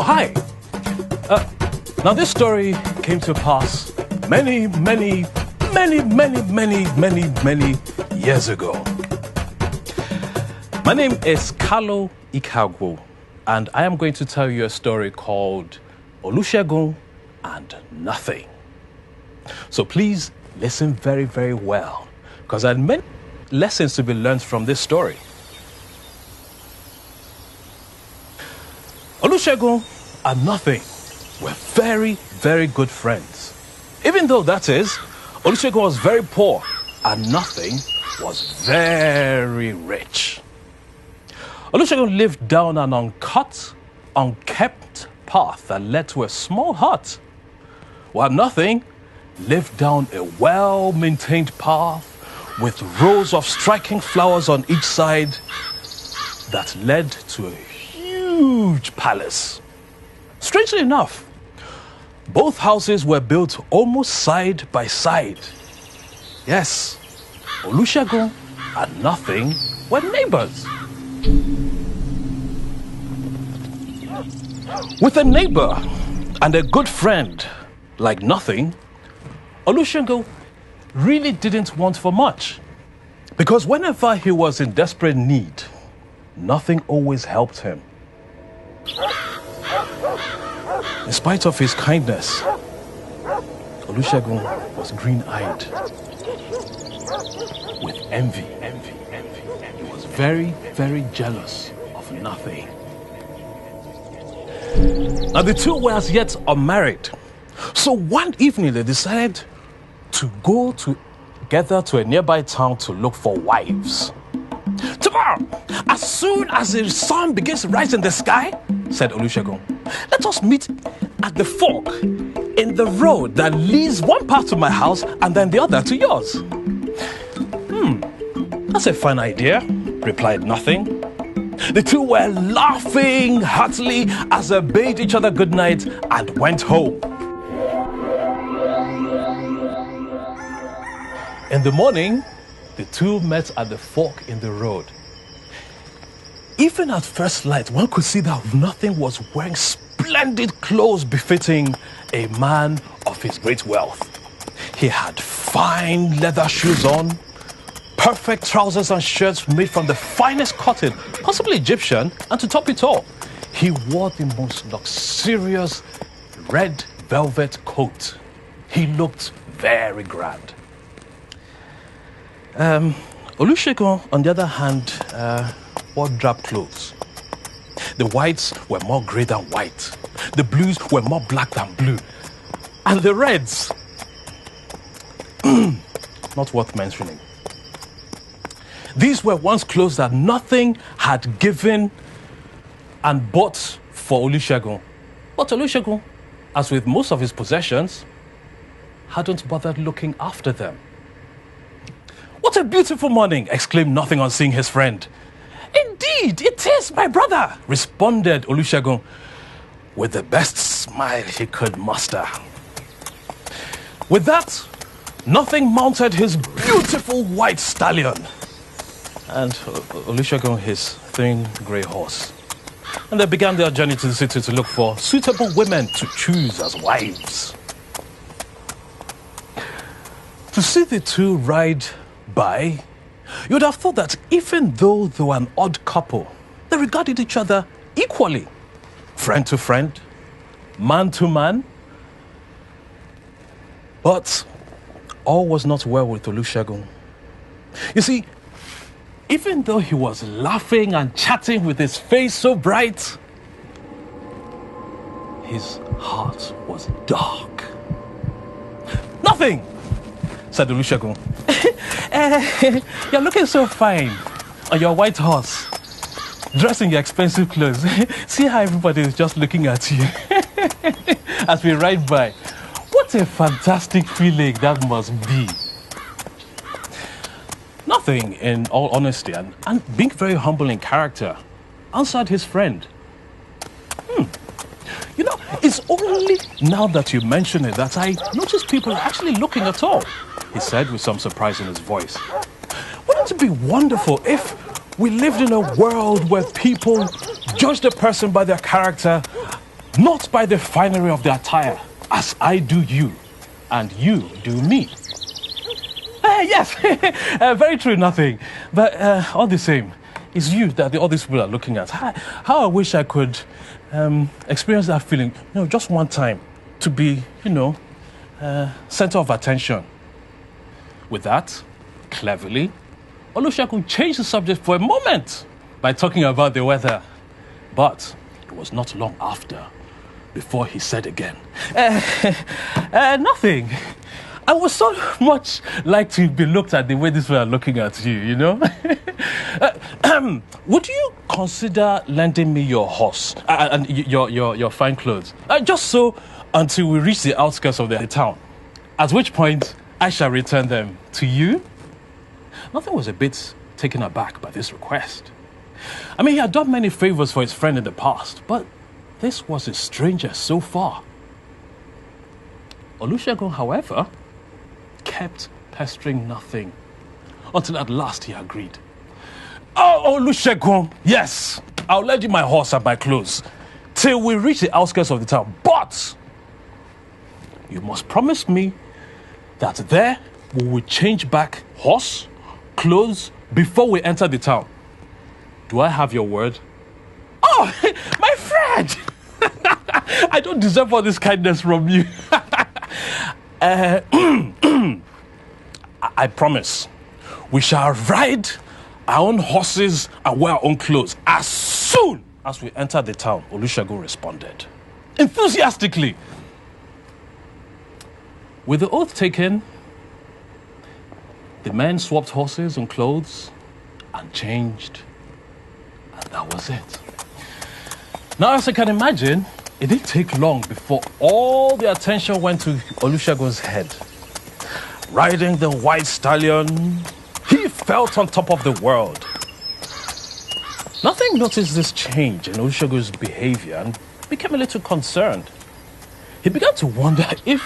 hi. Now this story came to pass many years ago. My name is Kalu Ikeagwu, and I am going to tell you a story called Olusegun and Nothing. So please listen very, very well, because there are many lessons to be learned from this story. Olusegun and Nothing were very, very good friends. Even though, that is, Olusegun was very poor and Nothing was very rich. Olusegun lived down an uncut, unkept path that led to a small hut, while Nothing lived down a well-maintained path with rows of striking flowers on each side that led to a huge palace. Strangely enough, both houses were built almost side by side. Yes, Olusegun and Nothing were neighbors. With a neighbor and a good friend like Nothing, Olusegun really didn't want for much, because whenever he was in desperate need, Nothing always helped him. In spite of his kindness, Olusegun was green-eyed with envy. He was very, very jealous of Nothing. Now the two were as yet unmarried, so one evening they decided to go together to a nearby town to look for wives. "Tomorrow, as soon as the sun begins to rise in the sky," said Olusegun, "let us meet at the fork in the road that leads one part to my house and then the other to yours." That's a fine idea," replied Nothing. The two were laughing heartily as they bade each other good night and went home. In the morning, the two met at the fork in the road. Even at first light, one could see that Nothing was wearing splendid clothes befitting a man of his great wealth. He had fine leather shoes on, perfect trousers and shirts made from the finest cotton, possibly Egyptian, and to top it all, he wore the most luxurious red velvet coat. He looked very grand. Olusegun, on the other hand, wore drab clothes. The whites were more grey than white. The blues were more black than blue. And the reds, not worth mentioning. These were once clothes that Nothing had given and bought for Olusegun. But Olusegun, as with most of his possessions, hadn't bothered looking after them. "What a beautiful morning!" exclaimed Nothing on seeing his friend. "Indeed, it is, my brother," responded Olusegun with the best smile he could muster. With that, Nothing mounted his beautiful white stallion, and Olusegun his thin grey horse. And they began their journey to the city to look for suitable women to choose as wives. To see the two ride by, you would have thought that even though they were an odd couple, they regarded each other equally. Friend to friend, man to man. But all was not well with Olusegun. You see, even though he was laughing and chatting with his face so bright, his heart was dark. "Nothing," said Olusegun. "You're looking so fine on your white horse, dressed in your expensive clothes. See how everybody is just looking at you as we ride by. What a fantastic feeling that must be." Nothing, in all honesty, and being very humble in character, answered his friend. "You know, it's only now that you mention it that I notice people are actually looking at all," he said with some surprise in his voice. "Wouldn't it be wonderful if we lived in a world where people judged a person by their character not by the finery of the attire, as I do you, and you do me. Yes, very true, nothing. But all the same, it's you that all these people are looking at. How I wish I could experience that feeling, just one time, to be, center of attention. With that, cleverly, Olusegun changed the subject for a moment by talking about the weather. But it was not long after before he said again, nothing. I would so much like to be looked at the way these people are looking at you, Would you consider lending me your horse and your fine clothes? Just so until we reach the outskirts of the town, at which point I shall return them to you. Nothing was a bit taken aback by this request. I mean, he had done many favors for his friend in the past, but this was a stranger so far. Olusegun, however, kept pestering nothing until at last he agreed. Oh, Olusegun, yes, I'll lend you my horse and my clothes till we reach the outskirts of the town. But you must promise me that there we will change back horse, clothes before we enter the town. Do I have your word? Oh, my friend! I don't deserve all this kindness from you. I promise. We shall ride our own horses and wear our own clothes as soon as we enter the town, Olusegun responded, enthusiastically. With the oath taken, the men swapped horses and clothes and changed, and that was it. Now, as I can imagine, it didn't take long before all the attention went to Olusegun's head. Riding the white stallion, he felt on top of the world. Nothing noticed this change in Olusegun's behavior and became a little concerned. He began to wonder if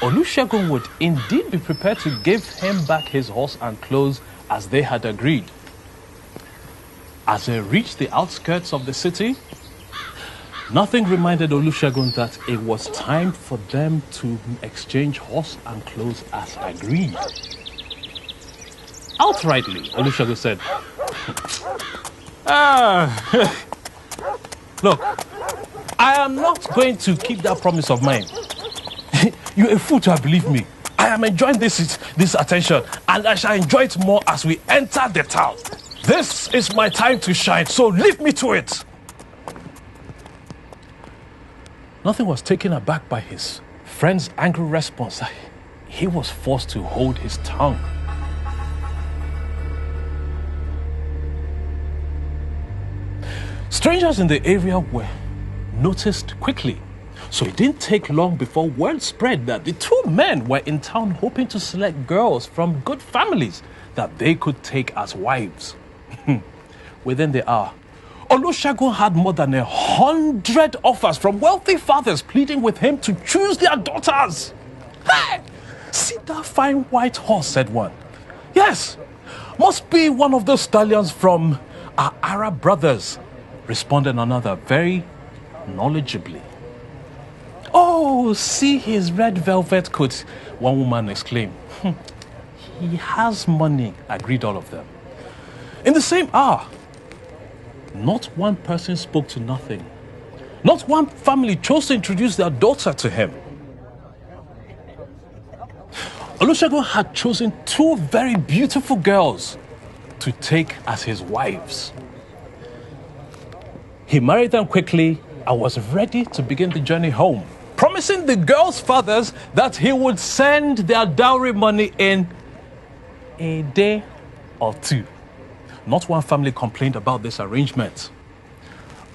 Olusegun would indeed be prepared to give him back his horse and clothes as they had agreed. As they reached the outskirts of the city, nothing reminded Olusegun that it was time for them to exchange horse and clothes as agreed. Outrightly, Olusegun said, look, I am not going to keep that promise of mine. You're a fool to believe me. I am enjoying this attention, and I shall enjoy it more as we enter the town. This is my time to shine, so leave me to it. Nothing was taken aback by his friend's angry response. He was forced to hold his tongue. Strangers in the area were noticed quickly, so it didn't take long before word spread that the two men were in town hoping to select girls from good families that they could take as wives. Within the hour, Olusegun had more than 100 offers from wealthy fathers pleading with him to choose their daughters. Hey, see that fine white horse, said one. Yes, must be one of those stallions from our Arab brothers, responded another very knowledgeably. Oh, see his red velvet coat, one woman exclaimed. He has money, agreed all of them. In the same hour, not one person spoke to nothing. Not one family chose to introduce their daughter to him. Olusegun had chosen two very beautiful girls to take as his wives. He married them quickly and was ready to begin the journey home, promising the girls' fathers that he would send their dowry money in a day or two. Not one family complained about this arrangement.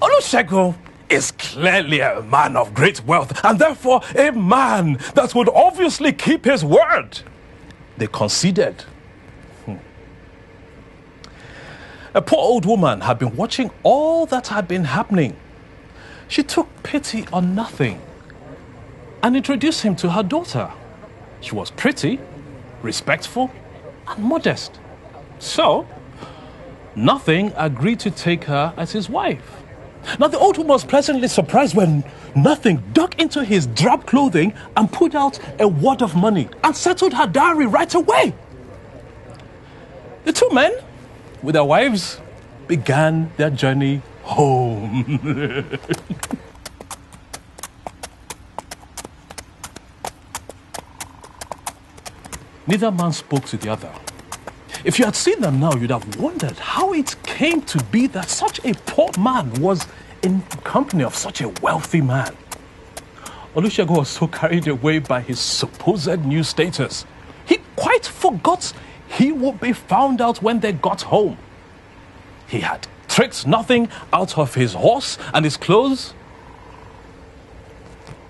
Olusegun is clearly a man of great wealth and therefore a man that would obviously keep his word, they conceded. A poor old woman had been watching all that had been happening. She took pity on nothing and introduced him to her daughter. She was pretty, respectful, and modest. So, Nothing agreed to take her as his wife. Now, the old woman was pleasantly surprised when Nothing dug into his drab clothing and pulled out a wad of money and settled her dowry right away. The two men, with their wives, began their journey home. Neither man spoke to the other. If you had seen them now, you'd have wondered how it came to be that such a poor man was in the company of such a wealthy man. Olusegun was so carried away by his supposed new status, he quite forgot he would be found out when they got home. He had tricked nothing out of his horse and his clothes,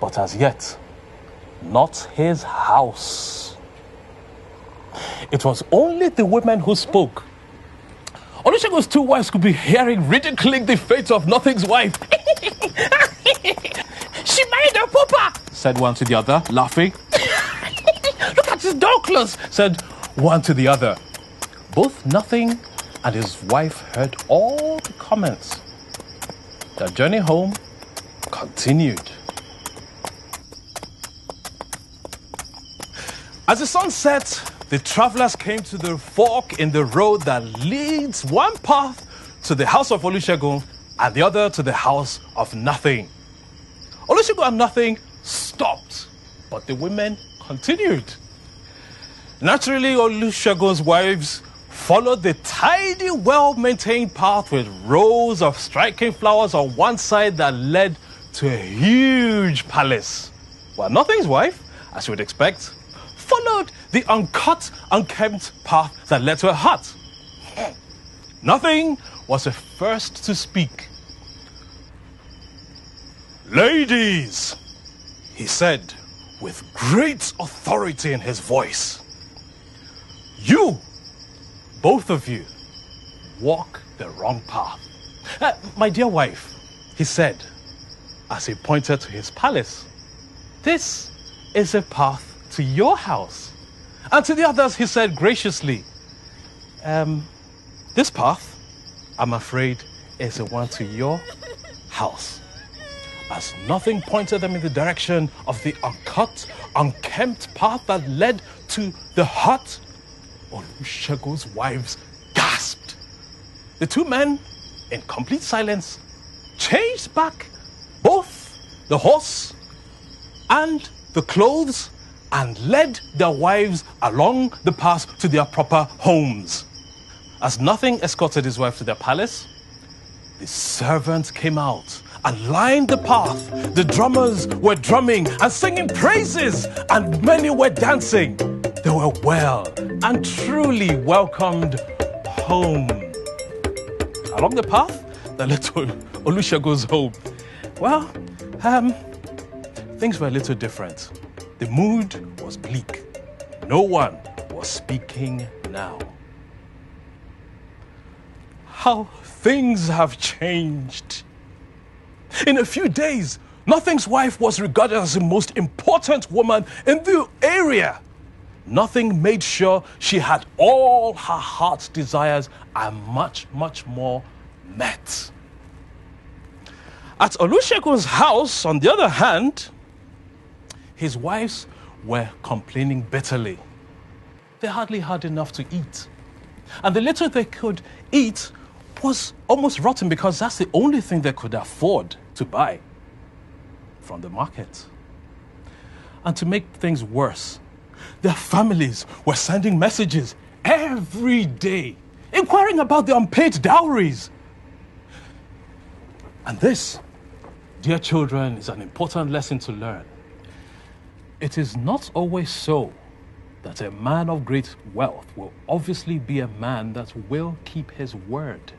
but as yet, not his house. It was only the women who spoke. Olusegun's two wives could be hearing ridiculing the fate of Nothing's wife. She married a pauper, said one to the other, laughing. Look at his dog clothes, said one to the other. Both Nothing and his wife heard all the comments. Their journey home continued. As the sun set, the travelers came to the fork in the road that leads one path to the house of Olusegun and the other to the house of Nothing. Olusegun and Nothing stopped, but the women continued. Naturally, Olusegun's wives followed the tidy, well-maintained path with rows of striking flowers on one side that led to a huge palace, while Nothing's wife, as you would expect, followed the uncut, unkempt path that led to a hut. Nothing was the first to speak. "Ladies," he said with great authority in his voice, "you, both of you, walk the wrong path." My dear wife," he said as he pointed to his palace, "this is a path to your house." And to the others, he said graciously, "This path, I'm afraid, is the one to your house." As Nothing pointed them in the direction of the uncut, unkempt path that led to the hut, Olusegun's wives gasped. The two men, in complete silence, changed back both the horse and the clothes and led their wives along the path to their proper homes. As Nothing escorted his wife to their palace, the servants came out and lined the path. The drummers were drumming and singing praises, and many were dancing. They were well and truly welcomed home. Along the path that led to Olusegun's home, well, things were a little different. The mood was bleak. No one was speaking now. How things have changed. In a few days, Nothing's wife was regarded as the most important woman in the area. Nothing made sure she had all her heart's desires and much, much more met. At Olusegun's house, on the other hand, his wives were complaining bitterly. They hardly had enough to eat. And the little they could eat was almost rotten because that's the only thing they could afford to buy from the market. And to make things worse, their families were sending messages every day, inquiring about the unpaid dowries. And this, dear children, is an important lesson to learn. It is not always so that a man of great wealth will obviously be a man that will keep his word.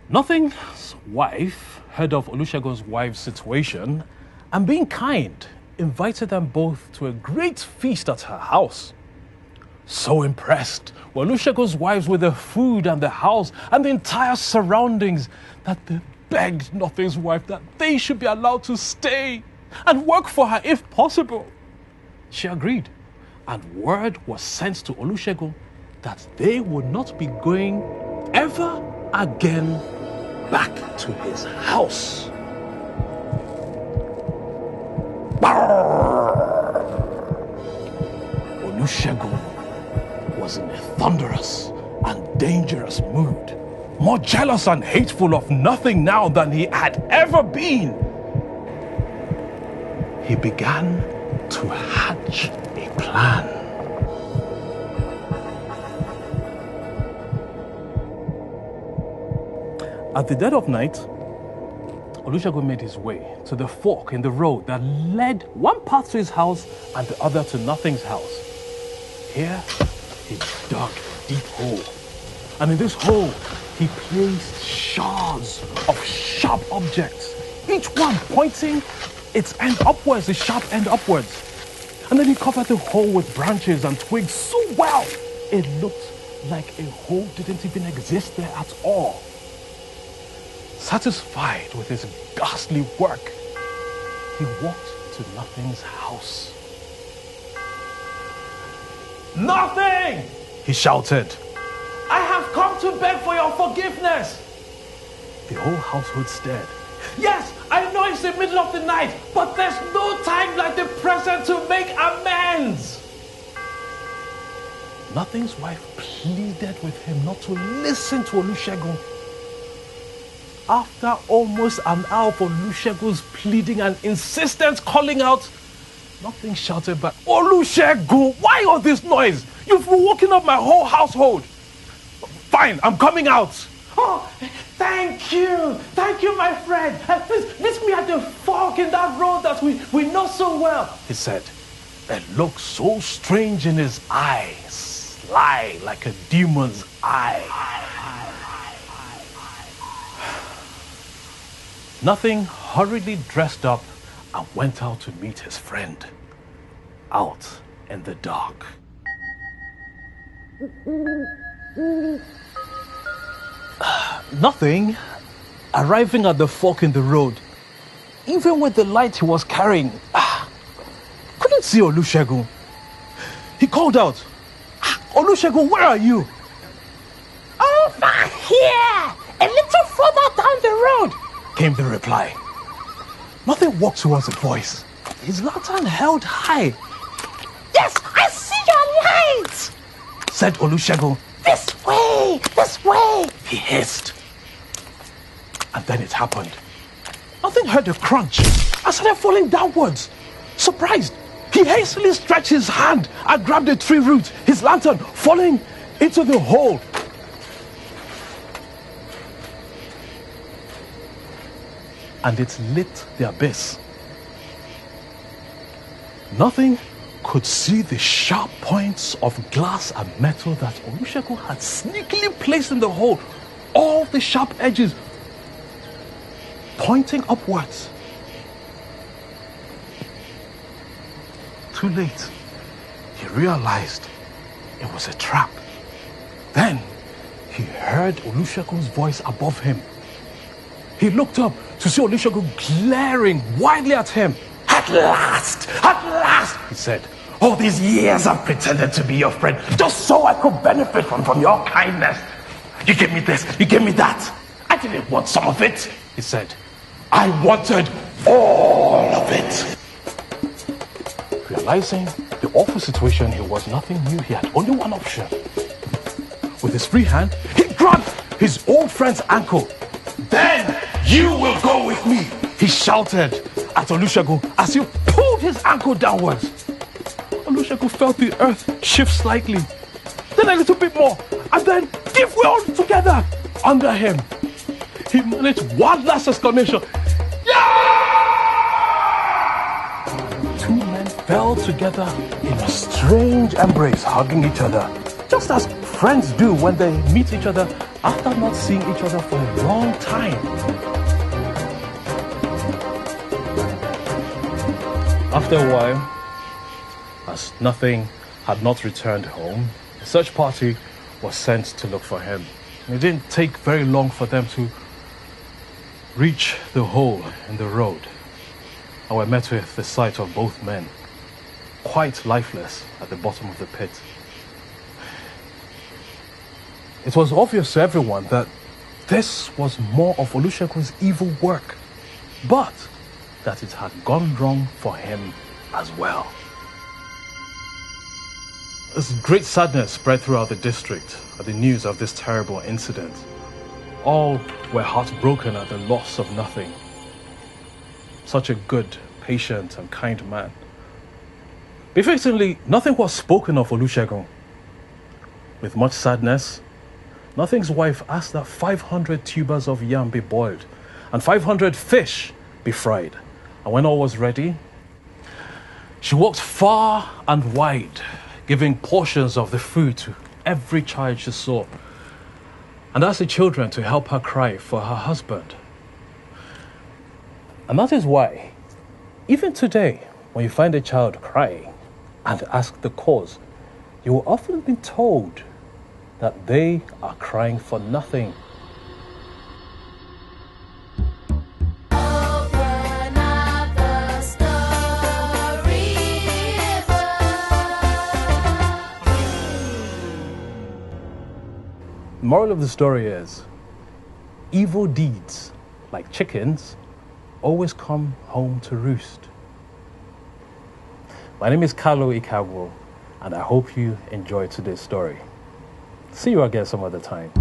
Nothing's wife heard of Olusegun's wife's situation and, being kind, invited them both to a great feast at her house. So impressed were Olusegun's wives with the food and the house and the entire surroundings that they begged Nothing's wife that they should be allowed to stay and work for her if possible. She agreed, and word was sent to Olusegun that they would not be going ever again back to his house. Olusegun was in a thunderous and dangerous mood, more jealous and hateful of nothing now than he had ever been. He began to hatch a plan. At the dead of night, Olusegun made his way to the fork in the road that led one path to his house and the other to Nothing's house. Here, he dug a deep hole. And in this hole, he placed shards of sharp objects, each one pointing its end upwards, the sharp end upwards. And then he covered the hole with branches and twigs so well, it looked like a hole didn't even exist there at all. Satisfied with his ghastly work, he walked to Nothing's house. "Nothing!" he shouted. "I have come to beg for your forgiveness." The whole household stared. "Yes, I know it's the middle of the night, but there's no time like the present to make amends." Nothing's wife pleaded with him not to listen to Olusegun. After almost an hour of Olusegun's pleading and insistent calling out, Nothing shouted back, "Olusegun, why all this noise? You've woken up my whole household." "Fine, I'm coming out." "Oh, thank you, my friend. Please meet me at the fork in that road that we know so well," he said. A look so strange in his eyes, sly like a demon's eye. Nothing hurriedly dressed up and went out to meet his friend, out in the dark. Nothing, arriving at the fork in the road, even with the light he was carrying, couldn't see Olusegun. He called out, "Olusegun, where are you?" "Over here, a little further down the road," came the reply. Nothing walked towards the voice, his lantern held high. "Yes, I see your light," said Olusegun. This way, he hissed. And then it happened. Nothing heard a crunch and started falling downwards. Surprised, he hastily stretched his hand and grabbed a tree root, his lantern falling into the hole. And it lit the abyss. Nothing could see the sharp points of glass and metal that Olusegun had sneakily placed in the hole, all the sharp edges pointing upwards. Too late, he realized it was a trap. Then he heard Olusegun's voice above him. He looked up to see Olusegun glaring wildly at him. At last, he said. "All these years I've pretended to be your friend just so I could benefit from your kindness. You gave me this, you gave me that. I didn't want some of it," he said. "I wanted all of it." Realizing the awful situation, he was nothing new. He had only one option. With his free hand, he grabbed his old friend's ankle. "Then you will go with me," he shouted at Olusegun as he pulled his ankle downwards. Olusegun felt the earth shift slightly, then a little bit more, and then give way all together under him. He managed one last exclamation. "Yeah!" Two men fell together in a strange embrace, hugging each other, just as friends do when they meet each other after not seeing each other for a long time. After a while, as Nothing had not returned home, the search party was sent to look for him. It didn't take very long for them to reach the hole in the road and were met with the sight of both men, quite lifeless at the bottom of the pit. It was obvious to everyone that this was more of Olusegun's evil work, but that it had gone wrong for him as well. This great sadness spread throughout the district at the news of this terrible incident. All were heartbroken at the loss of nothing. Such a good, patient, and kind man. Effectively, nothing was spoken of Olusegun. With much sadness, Nothing's wife asked that 500 tubers of yam be boiled and 500 fish be fried. And when all was ready, she walked far and wide, giving portions of the food to every child she saw, and asked the children to help her cry for her husband. And that is why, even today, when you find a child crying and ask the cause, you will often be told that they are crying for nothing. The moral of the story is, evil deeds, like chickens, always come home to roost. My name is Kalu Ikeagwu, and I hope you enjoyed today's story. See you again some other time.